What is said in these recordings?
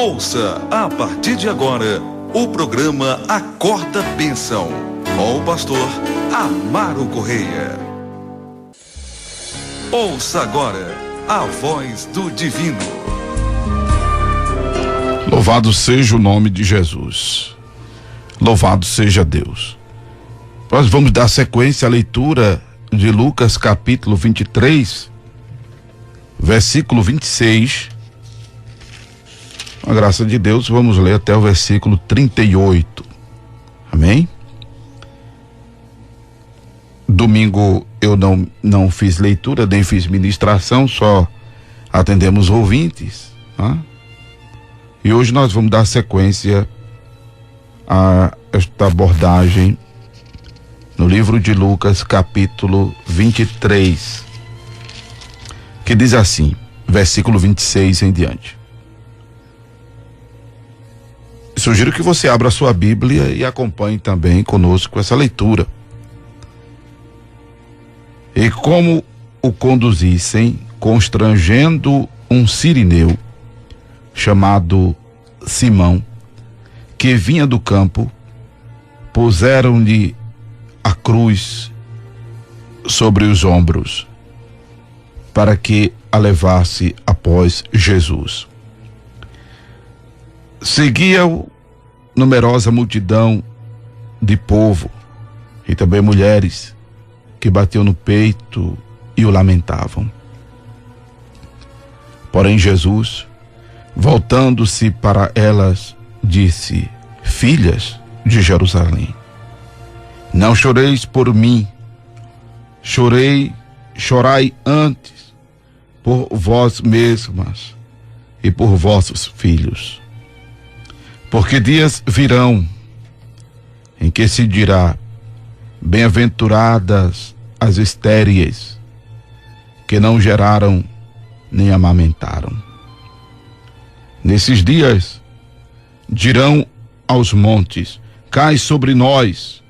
Ouça a partir de agora o programa Acorda Bênção, com o pastor Amaro Correia. Ouça agora a voz do divino. Louvado seja o nome de Jesus. Louvado seja Deus. Nós vamos dar sequência à leitura de Lucas capítulo 23, versículo 26. Com a graça de Deus, vamos ler até o versículo 38. Amém? Domingo eu não fiz leitura, nem fiz ministração, só atendemos ouvintes. Tá? E hoje nós vamos dar sequência a esta abordagem no livro de Lucas, capítulo 23, que diz assim, versículo 26 em diante. Sugiro que você abra a sua Bíblia e acompanhe também conosco essa leitura. E como o conduzissem, constrangendo um sirineu, chamado Simão, que vinha do campo, puseram-lhe a cruz sobre os ombros, para que a levasse após Jesus. Seguia-o numerosa multidão de povo e também mulheres que batiam no peito e o lamentavam. Porém Jesus, voltando-se para elas, disse: Filhas de Jerusalém, não choreis por mim, chorai antes por vós mesmas e por vossos filhos. Porque dias virão em que se dirá: bem-aventuradas as estéreis, que não geraram nem amamentaram. Nesses dias dirão aos montes: cai sobre nós,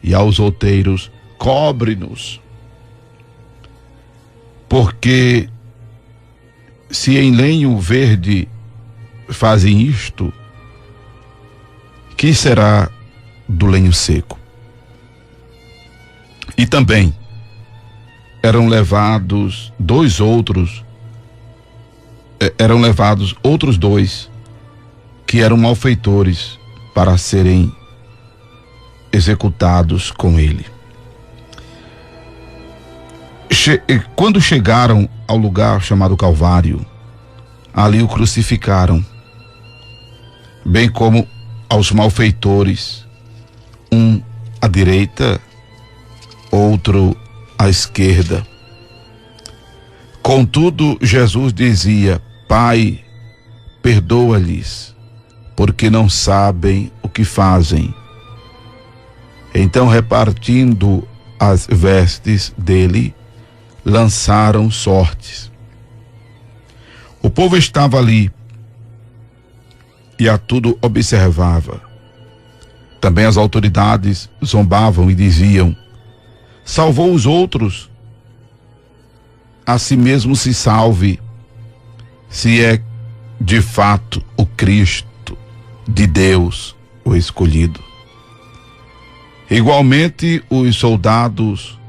e aos outeiros: cobre-nos. Porque se em lenho verde fazem isto, que será do lenho seco? E também eram levados outros dois que eram malfeitores para serem executados com ele. Quando chegaram ao lugar chamado Calvário, ali o crucificaram, bem como aos malfeitores, um à direita, outro à esquerda. Contudo, Jesus dizia: Pai, perdoa-lhes, porque não sabem o que fazem. Então, repartindo as vestes dele, lançaram sortes. O povo estava ali e a tudo observava. Também as autoridades zombavam e diziam: salvou os outros, a si mesmo se salve, se é de fato o Cristo de Deus, o escolhido. Igualmente os soldados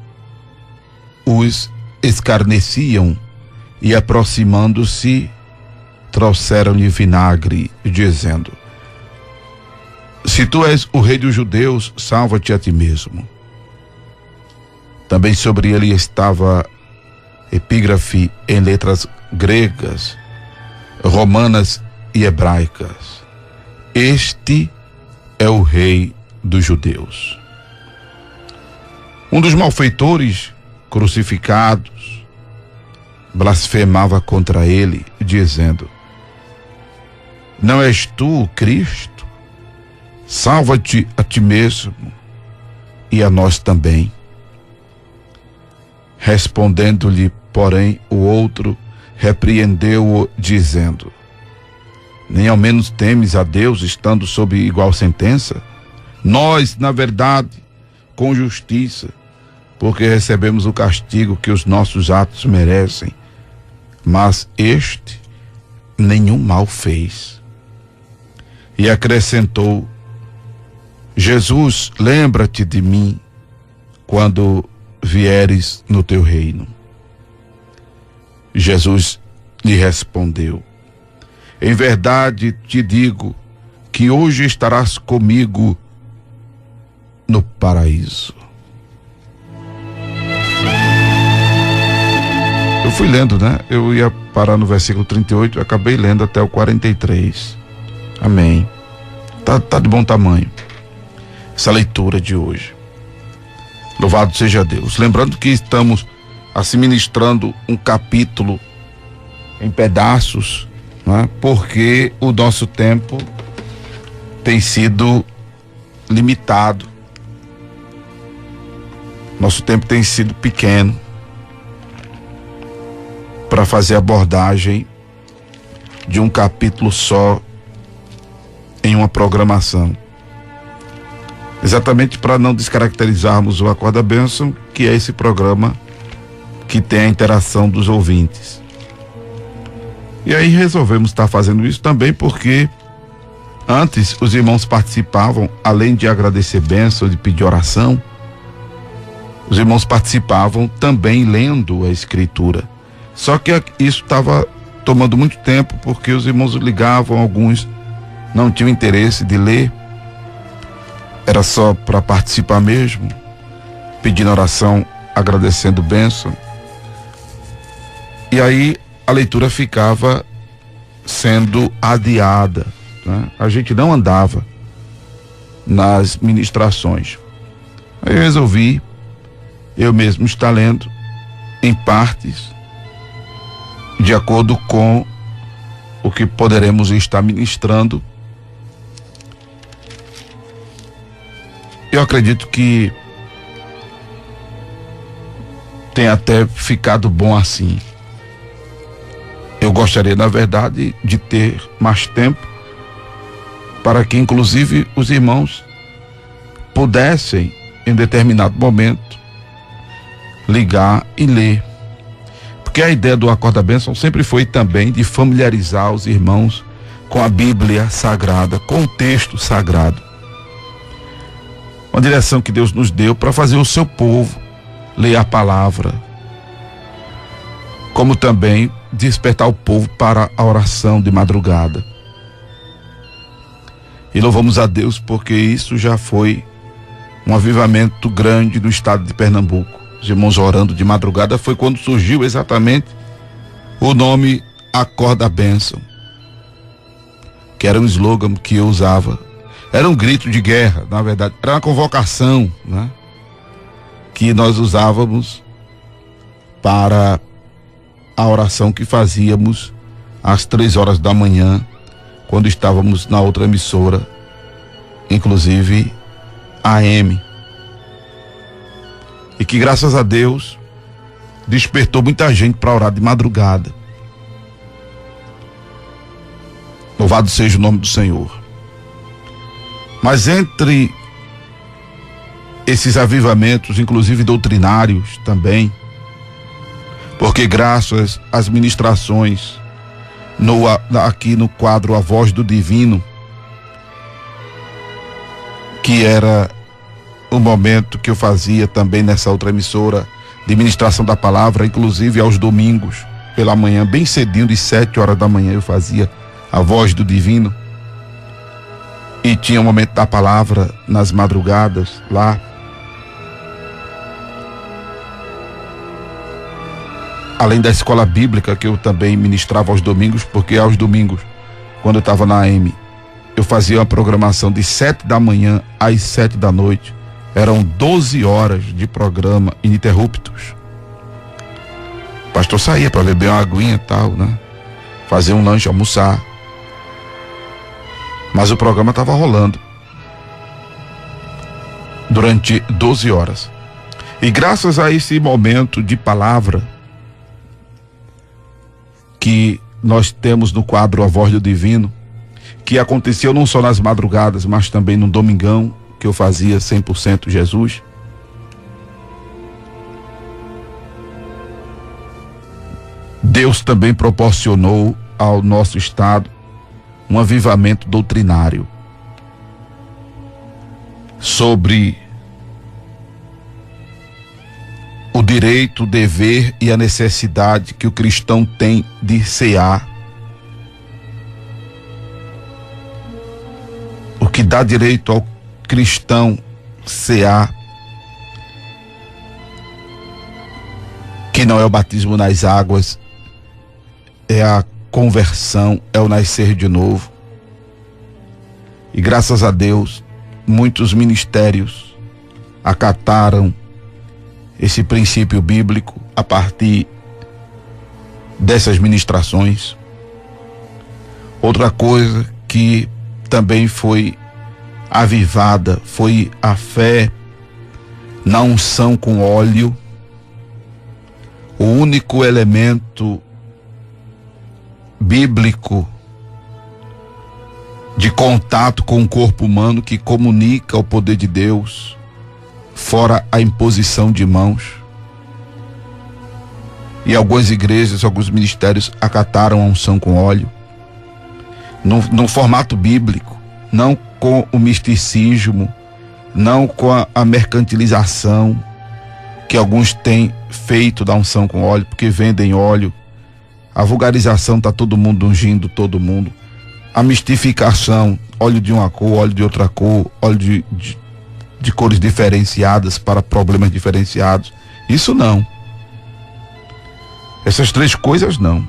os escarneciam e, aproximando-se, trouxeram-lhe vinagre, dizendo: se tu és o rei dos judeus, salva-te a ti mesmo. Também sobre ele estava epígrafe em letras gregas, romanas e hebraicas: este é o rei dos judeus. Um dos malfeitores crucificados blasfemava contra ele, dizendo: não és tu o Cristo? Salva-te a ti mesmo e a nós também. Respondendo-lhe, porém, o outro repreendeu-o, dizendo: nem ao menos temes a Deus, estando sob igual sentença? Nós, na verdade, com justiça, porque recebemos o castigo que os nossos atos merecem, mas este nenhum mal fez. E acrescentou: Jesus, lembra-te de mim quando vieres no teu reino. Jesus lhe respondeu: em verdade te digo que hoje estarás comigo no paraíso. Eu fui lendo, né? Eu ia parar no versículo 38, eu acabei lendo até o 43. Amém. Tá de bom tamanho essa leitura de hoje. Louvado seja Deus. Lembrando que estamos assim ministrando um capítulo em pedaços, né? Porque o nosso tempo tem sido limitado. Nosso tempo tem sido pequeno para fazer abordagem de um capítulo só em uma programação. Exatamente para não descaracterizarmos o Acorda Bênção, que é esse programa que tem a interação dos ouvintes. E aí resolvemos estar fazendo isso também porque antes os irmãos participavam, além de agradecer bênção, de pedir oração, os irmãos participavam também lendo a Escritura. Só que isso estava tomando muito tempo porque os irmãos ligavam, alguns não tinham interesse de ler, era só para participar mesmo, pedindo oração, agradecendo bênção. E aí a leitura ficava sendo adiada, né? A gente não andava nas ministrações. Aí eu resolvi eu mesmo estar lendo em partes, de acordo com o que poderemos estar ministrando. Eu acredito que tem até ficado bom assim. Eu gostaria, na verdade, de ter mais tempo para que, inclusive, os irmãos pudessem, em determinado momento, ligar e ler. Porque a ideia do Acorda Bênção sempre foi também de familiarizar os irmãos com a Bíblia Sagrada, com o texto sagrado. Uma direção que Deus nos deu para fazer o seu povo ler a palavra, como também despertar o povo para a oração de madrugada. E louvamos a Deus porque isso já foi um avivamento grande no estado de Pernambuco. Os irmãos orando de madrugada foi quando surgiu exatamente o nome Acorda Bênção, que era um slogan que eu usava. Era um grito de guerra, na verdade, era uma convocação, né? Que nós usávamos para a oração que fazíamos às 3h da manhã, quando estávamos na outra emissora, inclusive AM. E que, graças a Deus, despertou muita gente para orar de madrugada. Louvado seja o nome do Senhor. Mas entre esses avivamentos, inclusive doutrinários também, porque graças às ministrações aqui no quadro A Voz do Divino, que era o momento que eu fazia também nessa outra emissora de ministração da palavra, inclusive aos domingos pela manhã, bem cedinho, de 7h da manhã eu fazia A Voz do Divino, e tinha o momento da palavra nas madrugadas lá. Além da escola bíblica que eu também ministrava aos domingos, porque aos domingos, quando eu estava na AM, eu fazia uma programação de 7 da manhã às 7 da noite. Eram 12 horas de programa ininterruptos. O pastor saía para beber uma aguinha e tal, né? Fazer um lanche, almoçar. Mas o programa estava rolando durante 12 horas. E graças a esse momento de palavra que nós temos no quadro A Voz do Divino, que aconteceu não só nas madrugadas, mas também no domingão, que eu fazia 100% Jesus. Deus também proporcionou ao nosso estado um avivamento doutrinário sobre o direito, o dever e a necessidade que o cristão tem de cear. O que dá direito ao cristão cear, que não é o batismo nas águas, é a conversão, é o nascer de novo. E graças a Deus, muitos ministérios acataram esse princípio bíblico a partir dessas ministrações. Outra coisa que também foi avivada foi a fé na unção com óleo, o único elemento bíblico de contato com o corpo humano que comunica o poder de Deus, fora a imposição de mãos. E algumas igrejas, alguns ministérios acataram a unção com óleo, no formato bíblico, não com o misticismo, não com a mercantilização que alguns têm feito da unção com óleo, porque vendem óleo. A vulgarização, está todo mundo ungindo todo mundo. A mistificação, óleo de uma cor, óleo de outra cor, óleo de cores diferenciadas para problemas diferenciados. Isso não. Essas três coisas não.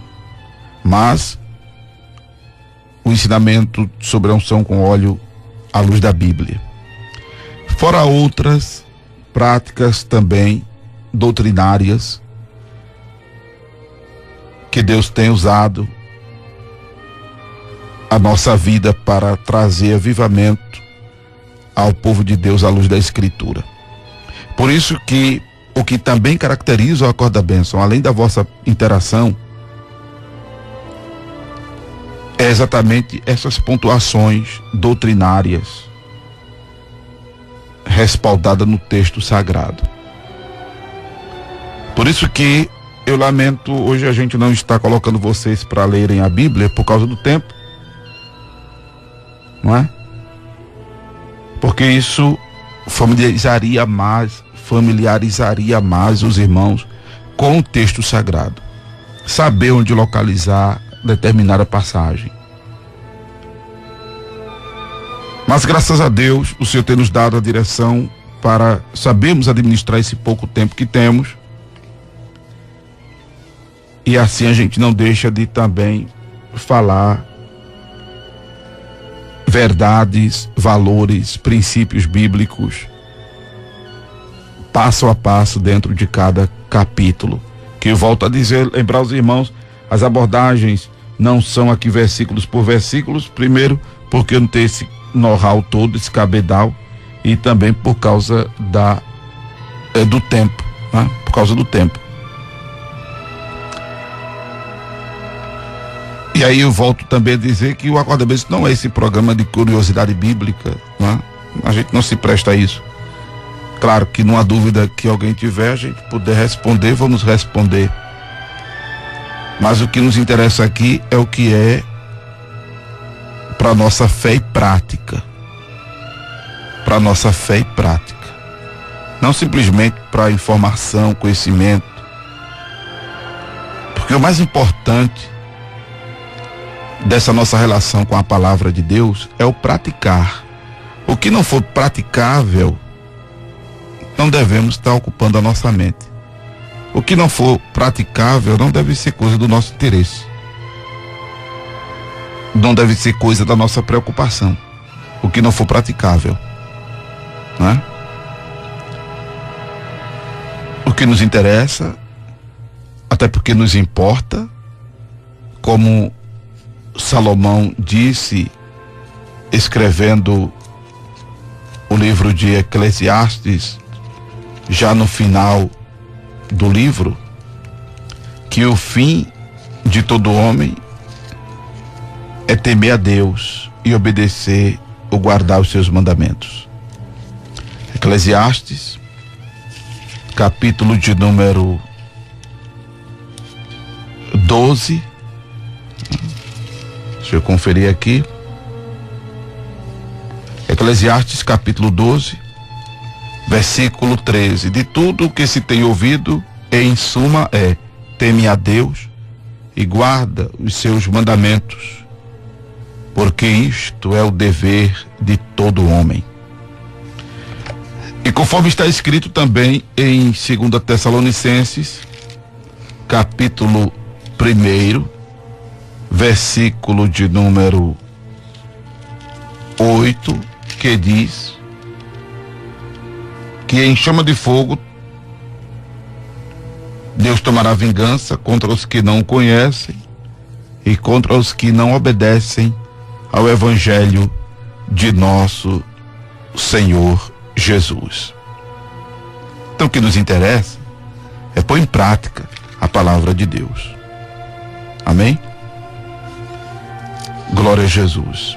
Mas o ensinamento sobre a unção com óleo à luz da Bíblia. Fora outras práticas também doutrinárias que Deus tem usado a nossa vida para trazer avivamento ao povo de Deus à luz da Escritura. Por isso que o que também caracteriza o Acorda Bênção, além da vossa interação, é exatamente essas pontuações doutrinárias respaldadas no texto sagrado. Por isso que eu lamento, hoje a gente não está colocando vocês para lerem a Bíblia por causa do tempo, não é? Porque isso familiarizaria mais os irmãos com o texto sagrado. Saber onde localizar determinada passagem. Mas graças a Deus, o Senhor tem nos dado a direção para sabermos administrar esse pouco tempo que temos. E assim a gente não deixa de também falar verdades, valores, princípios bíblicos, passo a passo dentro de cada capítulo. Que eu volto a dizer, lembrar os irmãos, as abordagens não são aqui versículos por versículos, primeiro porque eu não tenho esse know-how todo, esse cabedal, e também por causa do tempo, né? Por causa do tempo. E aí eu volto também a dizer que o Acorda Bênção não é esse programa de curiosidade bíblica, né? A gente não se presta a isso. Claro que numa dúvida que alguém tiver, a gente puder responder, vamos responder. Mas o que nos interessa aqui é o que é para nossa fé e prática. Para nossa fé e prática. Não simplesmente para informação, conhecimento. Porque o mais importante dessa nossa relação com a palavra de Deus é o praticar. O que não for praticável, não devemos estar ocupando a nossa mente. O que não for praticável não deve ser coisa do nosso interesse. Não deve ser coisa da nossa preocupação. O que não for praticável, né? O que nos interessa, até porque nos importa, como Salomão disse, escrevendo o livro de Eclesiastes, já no final do livro, que o fim de todo homem é temer a Deus e obedecer ou guardar os seus mandamentos. Eclesiastes, capítulo de número 12, Deixa eu conferir aqui. Eclesiastes capítulo 12, versículo 13. De tudo o que se tem ouvido, em suma teme a Deus e guarda os seus mandamentos, porque isto é o dever de todo homem. E conforme está escrito também em 2 Tessalonicenses, capítulo 1, versículo de número 8, que diz que em chama de fogo Deus tomará vingança contra os que não o conhecem e contra os que não obedecem ao evangelho de nosso Senhor Jesus. Então o que nos interessa é pôr em prática a palavra de Deus. Amém? Glória a Jesus.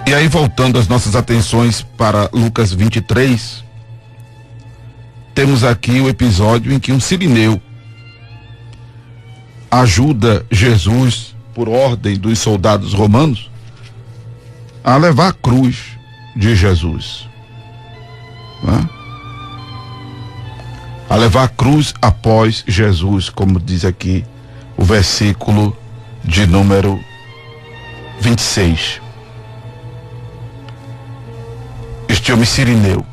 E aí, voltando as nossas atenções para Lucas 23, temos aqui o episódio em que um sirineu ajuda Jesus, por ordem dos soldados romanos, a levar a cruz de Jesus. Né? A levar a cruz após Jesus, como diz aqui o versículo de número 26. Este homem sirineu.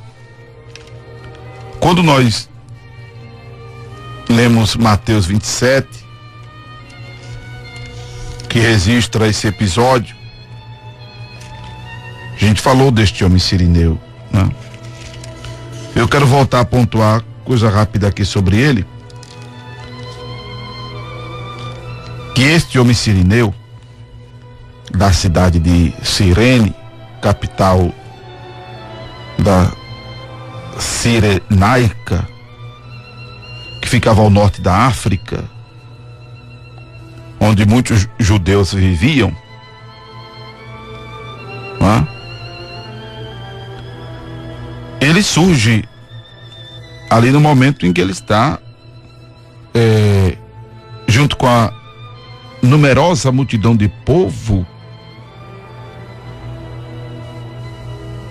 Quando nós lemos Mateus 27, que registra esse episódio, a gente falou deste homem sirineu, né? Eu quero voltar a pontuar coisa rápida aqui sobre ele, que este homem sirineu, da cidade de Cirene, capital da Cirenaica, que ficava ao norte da África, onde muitos judeus viviam, né? Ele surge ali no momento em que ele está junto com a numerosa multidão de povo,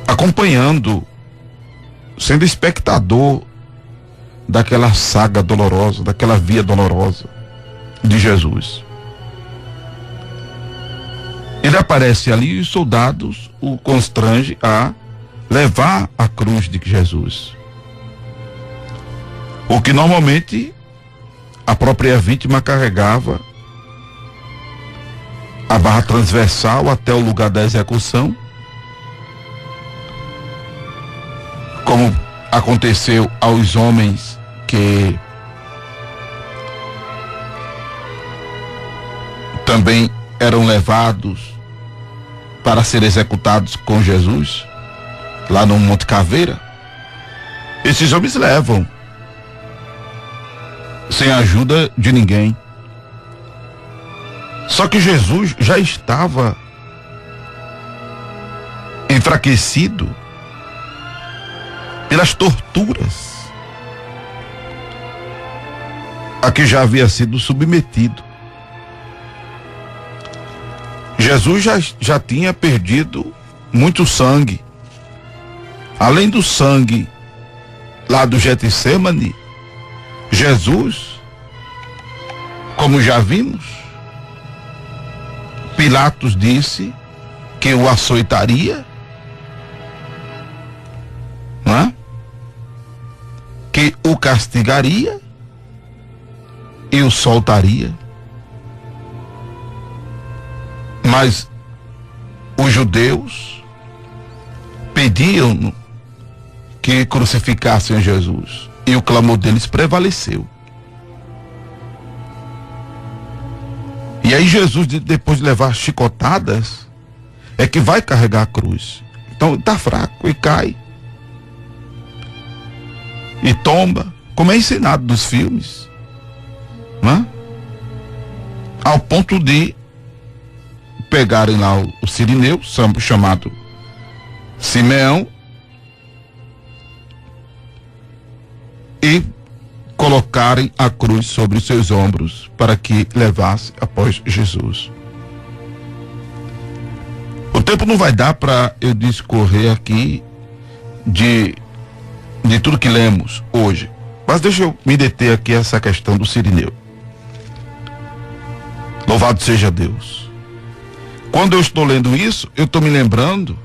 acompanhando, sendo espectador daquela saga dolorosa, daquela via dolorosa de Jesus. Ele aparece ali e os soldados o constrangem a levar a cruz de Jesus. O que normalmente a própria vítima carregava a barra transversal até o lugar da execução, como aconteceu aos homens que também eram levados para serem executados com Jesus, lá no Monte Caveira. Esses homens levam, sem a ajuda de ninguém. Só que Jesus já estava enfraquecido pelas torturas a que já havia sido submetido. Jesus já tinha perdido muito sangue. Além do sangue lá do Getsemane, Jesus, como já vimos, Pilatos disse que o açoitaria, não é? Que o castigaria e o soltaria. Mas os judeus pediam que crucificassem Jesus, e o clamor deles prevaleceu. E aí Jesus, depois de levar chicotadas, é que vai carregar a cruz. Então está fraco e cai e tomba, como é ensinado nos filmes, né? Ao ponto de pegarem lá o sirineu, chamado Simeão, e colocarem a cruz sobre os seus ombros para que levasse após Jesus. O tempo não vai dar para eu discorrer aqui de tudo que lemos hoje, mas deixa eu me deter aqui essa questão do Cirineu. Louvado seja Deus. Quando eu estou lendo isso, eu estou me lembrando,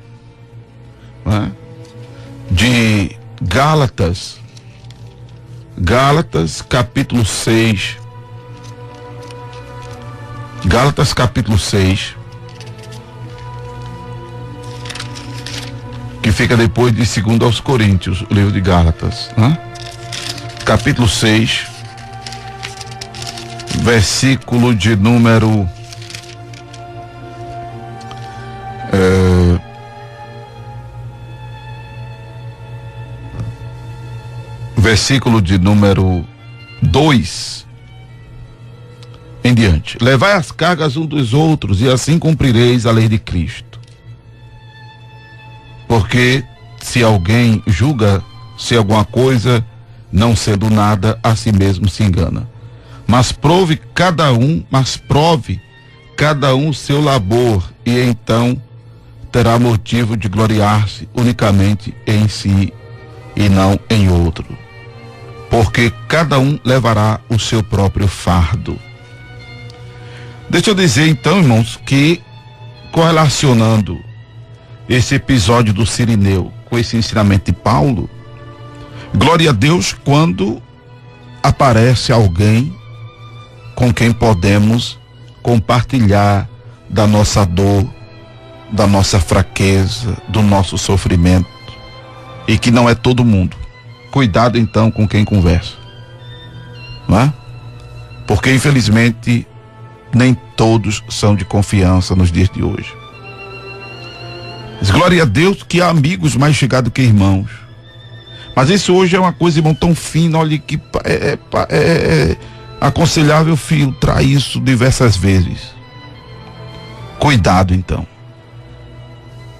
né, de Gálatas capítulo 6. Gálatas capítulo 6, que fica depois de 2 aos Coríntios, o livro de Gálatas, né? Capítulo 6, versículo de número versículo de número 2 em diante. Levai as cargas uns dos outros e assim cumprireis a lei de Cristo. Porque se alguém julga ser alguma coisa, não sendo nada, a si mesmo se engana. Mas prove cada um o seu labor, e então terá motivo de gloriar-se unicamente em si e não em outro. Porque cada um levará o seu próprio fardo. Deixa eu dizer então, irmãos, que correlacionando esse episódio do Cirineu com esse ensinamento de Paulo, glória a Deus quando aparece alguém com quem podemos compartilhar da nossa dor, da nossa fraqueza, do nosso sofrimento, e que não é todo mundo. Cuidado então com quem conversa, não é? Porque infelizmente nem todos são de confiança nos dias de hoje. Mas glória a Deus que há amigos mais chegados que irmãos. Mas isso hoje é uma coisa, irmão, tão fina, olha, que é aconselhável filtrar isso diversas vezes. Cuidado então.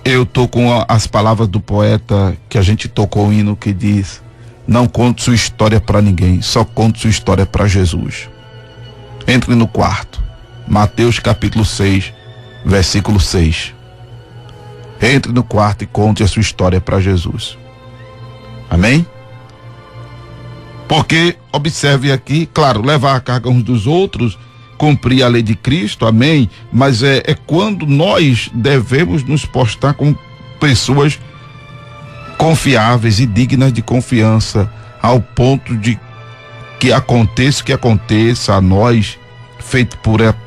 Eu tô com as palavras do poeta que a gente tocou o hino, que diz: não conte sua história para ninguém, só conte sua história para Jesus. Entre no quarto. Mateus capítulo 6, versículo 6. Entre no quarto e conte a sua história para Jesus. Amém? Porque, observe aqui, claro, levar a carga uns dos outros, cumprir a lei de Cristo, amém? Mas é quando nós devemos nos postar como pessoas confiáveis e dignas de confiança, ao ponto de que aconteça o que aconteça a nós, feito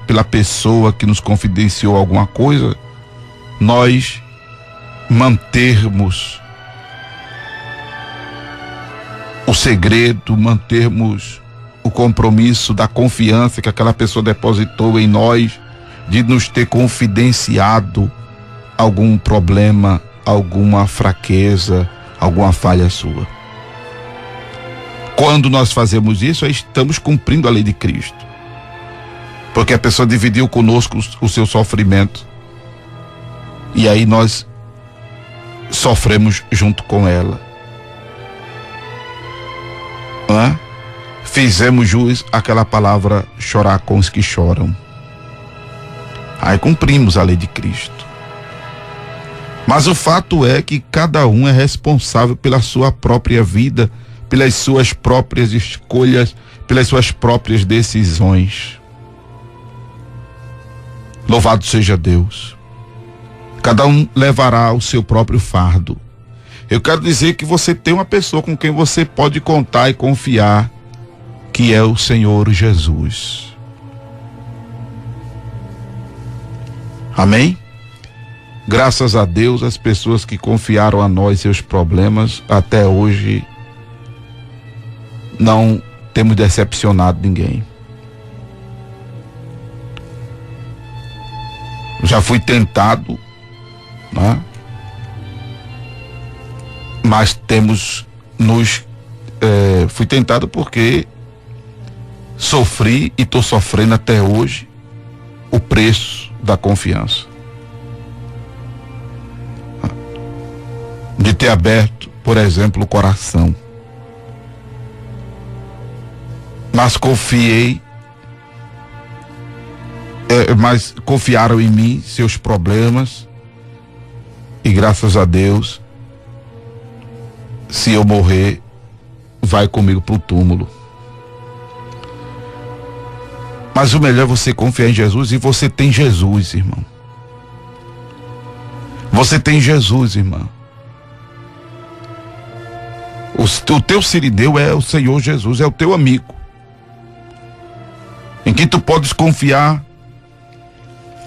pela pessoa que nos confidenciou alguma coisa, nós mantermos o segredo, mantermos o compromisso da confiança que aquela pessoa depositou em nós, de nos ter confidenciado algum problema, alguma fraqueza, alguma falha sua. Quando nós fazemos isso, estamos cumprindo a lei de Cristo. Porque a pessoa dividiu conosco o seu sofrimento. E aí nós sofremos junto com ela. Não é? Fizemos jus àquela palavra, chorar com os que choram. Aí cumprimos a lei de Cristo. Mas o fato é que cada um é responsável pela sua própria vida, pelas suas próprias escolhas, pelas suas próprias decisões. Louvado seja Deus. Cada um levará o seu próprio fardo. Eu quero dizer que você tem uma pessoa com quem você pode contar e confiar, que é o Senhor Jesus. Amém? Graças a Deus, as pessoas que confiaram a nós seus problemas, até hoje não temos decepcionado ninguém. Já fui tentado, né? Mas fui tentado porque sofri e estou sofrendo até hoje o preço da confiança. De ter aberto, por exemplo, o coração. mas mas confiaram em mim seus problemas, e graças a Deus, se eu morrer, vai comigo pro túmulo. Mas o melhor é você confiar em Jesus, e você tem Jesus, irmão. Você tem Jesus, irmão. O teu sirineu é o Senhor Jesus, é o teu amigo, em quem tu podes confiar,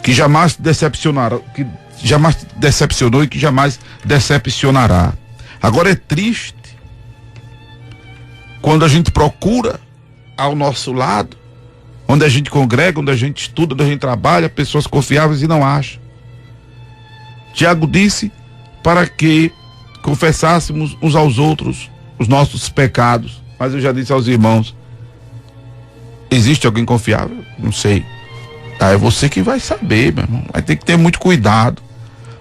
que jamais te decepcionará, que jamais te decepcionou e que jamais decepcionará. Agora é triste quando a gente procura ao nosso lado, onde a gente congrega, onde a gente estuda, onde a gente trabalha, pessoas confiáveis, e não acha. Tiago disse para que confessássemos uns aos outros os nossos pecados, mas eu já disse aos irmãos, existe alguém confiável? Não sei. É você que vai saber, meu irmão. Vai ter que ter muito cuidado,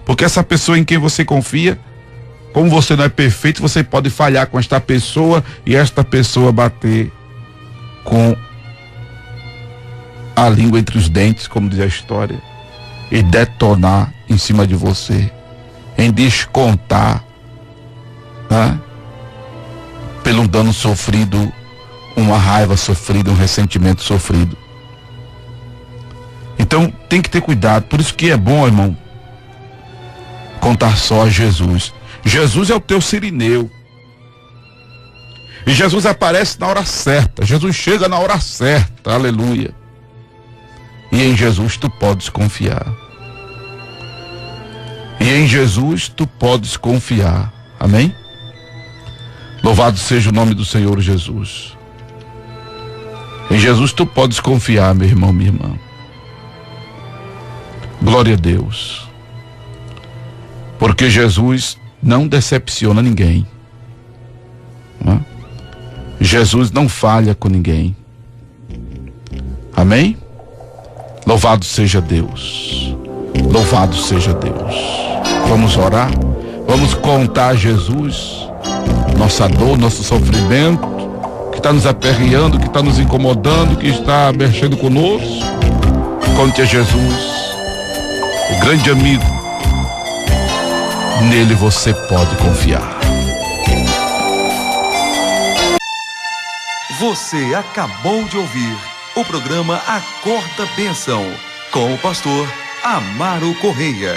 porque essa pessoa em quem você confia, como você não é perfeito, você pode falhar com esta pessoa, e esta pessoa bater com a língua entre os dentes, como diz a história, e detonar em cima de você, em descontar, né, pelo dano sofrido, uma raiva sofrida, um ressentimento sofrido. Então tem que ter cuidado. Por isso que é bom, irmão, contar só a Jesus. Jesus é o teu sirineu, e Jesus aparece na hora certa. Jesus chega na hora certa, aleluia. E em Jesus tu podes confiar. E em Jesus tu podes confiar. Amém? Louvado seja o nome do Senhor Jesus. Em Jesus tu podes confiar, meu irmão, minha irmã. Glória a Deus. Porque Jesus não decepciona ninguém, né? Jesus não falha com ninguém. Amém? Louvado seja Deus. Louvado seja Deus. Vamos orar. Vamos contar a Jesus nossa dor, nosso sofrimento, que está nos aperreando, que está nos incomodando, que está mexendo conosco. Conte a Jesus, o grande amigo. Nele você pode confiar. Você acabou de ouvir o programa Acorda Bênção, com o pastor Amaro Correia.